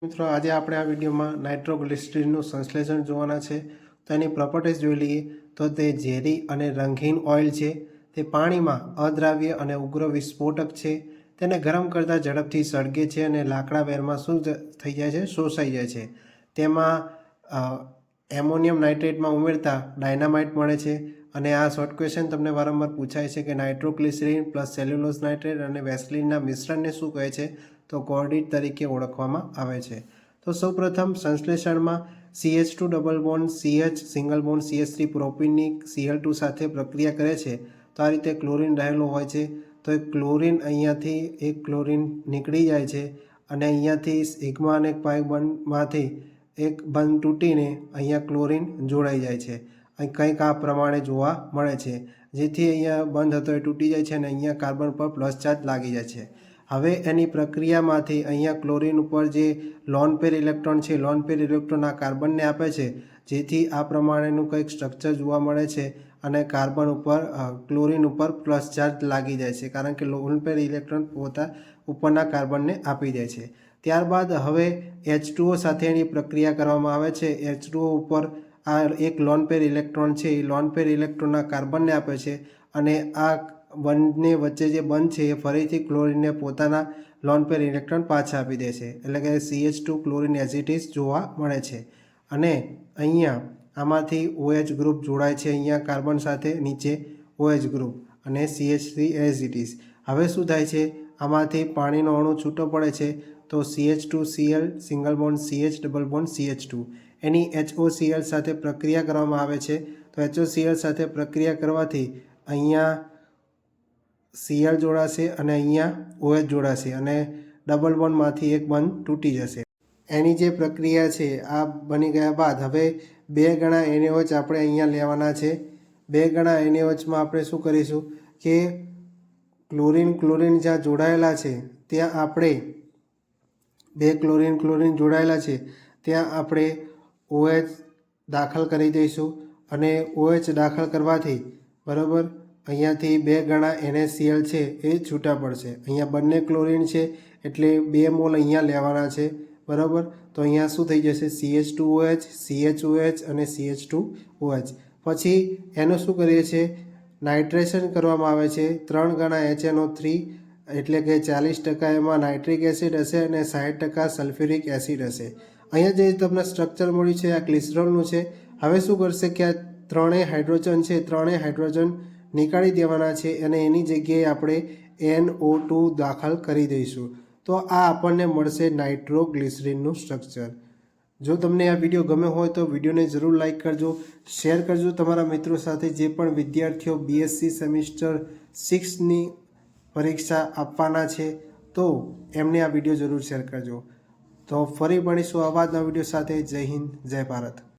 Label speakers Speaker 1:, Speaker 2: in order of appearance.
Speaker 1: મિત્રો આજે આપણે આ વિડીયોમાં નાઇટ્રોગ્લિસરીનનું સંશ્લેષણ જોવાના છે. તો એની પ્રોપર્ટીઝ જોઈ લઈએ. તો તે ઝેરી અને રંગહીન ઓઇલ છે. તે પાણીમાં અદ્રાવ્ય અને ઉગ્ર વિસ્ફોટક છે. તેને ગરમ કરતાં ઝડપથી સળગે છે અને લાકડા વેરમાં શું થઈ જાય છે? શોષાઈ જાય છે. તેમાં એમોનિયમ નાઇટ્રેટમાં ઉમેરતા ડાયનામાઇટ મળે છે. અને આ શોર્ટ ક્વેશ્ચન તમને વારંવાર પૂછાય છે કે નાઇટ્રોગ્લિસરીન પ્લસ સેલ્યુલોઝ નાઇટ્રેટ અને વેસ્લિનના મિશ્રણને શું કહે છે? તો કોર્ડિટ તરીકે ઓળખવામાં આવે છે. તો સૌપ્રથમ સંશ્લેષણમાં CH2 double bond CH single bond CH3 પ્રોપીનની Cl2 સાથે પ્રક્રિયા કરે છે. તો આ રીતે ક્લોરીન રહેલો હોય છે. તો એ ક્લોરીન અહીંયાથી એક ક્લોરીન નીકળી જાય છે અને અહીંયાથી સિગ્મા અને પાઈ બંધમાંથી એક બંધ તૂટીને અહીંયા ક્લોરીન જોડાઈ જાય છે. અહીં કંઈક આ પ્રમાણે જોવા મળે છે, જેથી અહીંયા બંધ હતો એ તૂટી જાય છે અને અહીંયા કાર્બન પર પ્લસ ચાર્જ લાગી જાય છે. હવે એની પ્રક્રિયામાંથી અહીંયા ક્લોરીન ઉપર જે લોન પેર ઇલેક્ટ્રોન છે, લોન પેર ઇલેક્ટ્રોન આ કાર્બનને આપે છે, જેથી આ પ્રમાણેનું કંઈક સ્ટ્રક્ચર જોવા મળે છે અને કાર્બન ઉપર ક્લોરીન ઉપર પ્લસ ચાર્જ લાગી જાય છે, કારણ કે લોન પેર ઇલેક્ટ્રોન પોતા ઉપરના કાર્બનને આપી દે છે. ત્યારબાદ હવે H2O સાથે એની પ્રક્રિયા કરવામાં આવે છે. H2O ઉપર આ એક લોન પેર ઇલેક્ટ્રોન છે એ લોન પેર ઇલેક્ટ્રોનના કાર્બનને આપે છે અને આ બંને વચ્ચે જે બંધ છે એ ફરીથી ક્લોરીનને પોતાના લોન પેર ઇલેક્ટ્રોન પાછા આપી દે છે, એટલે કે CH2 chlorine as it is જોવા મળે છે. અને અહીંયા આમાંથી OH ગ્રુપ જોડાય છે, અહીંયા કાર્બન સાથે નીચે OH ગ્રુપ અને CH3 એઝ ઇટ ઇઝ. હવે શું થાય છે? આમાંથી પાણીનો અણુ છૂટો પડે છે. તો CH2Cl single bond CH double bond CH2 એની HOCl સાથે પ્રક્રિયા કરવામાં આવે છે. તો HOCl સાથે પ્રક્રિયા કરવાથી અહીંયા Cl જોડાશે અને અહીંયા OH જોડાશે અને ડબલ બોન્ડમાંથી એક બંધ તૂટી જશે. એની જે પ્રક્રિયા છે આ બની ગયા બાદ હવે 2 ગણા NaOH આપણે અહીંયા લેવાના છે. 2 ગણા NaOHમાં આપણે શું કરીશું કે ક્લોરીન જ્યાં જોડાયેલા છે ત્યાં આપણે 2 ક્લોરીન જોડાયેલા છે ત્યાં આપણે OH દાખલ કરી દઈશું અને OH દાખલ કરવાથી બરાબર અહીંયાથી 2 ગણા NaCl છે એ છૂટા પડશે. અહીંયા બંને ક્લોરીન છે એટલે 2 મોલ અહીંયા લેવાના છે, બરાબર. તો અહીંયા શું થઈ જશે? CH2OH, CHOH અને CH2OH. પછી એનું શું કરીએ છીએ? નાઇટ્રેશન કરવામાં આવે છે. 3 ગણા HNO3 એટલે કે 40% એમાં નાઇટ્રિક એસિડ હશે અને 60% સલ્ફ્યુરિક એસિડ હશે. અહીંયા જે તમને સ્ટ્રક્ચર મળ્યું છે આ ગ્લિસરોલનું છે. હવે શું કરશે કે આ ત્રણેય હાઇડ્રોજન છે, ત્રણેય હાઇડ્રોજન નીકાળી દેવાના છે અને એની જગ્યાએ આપણે NO2 દાખલ કરી દઈશું. તો આ આપણને મળશે નાઇટ્રોગ્લિસરીનનું સ્ટ્રક્ચર. જો તમને આ વિડીયો ગમ્યો હોય તો વિડીયોને જરૂર લાઇક કરજો, શેર કરજો તમારા મિત્રો સાથે. જે પણ વિદ્યાર્થીઓ BSc સેમિસ્ટર 6ની પરીક્ષા આપવાના છે તો એમને આ વિડીયો જરૂર શેર કરજો. તો ફરી મળીશું આવા જ નવા વિડીયો સાથે. જય હિન્દ, જય ભારત.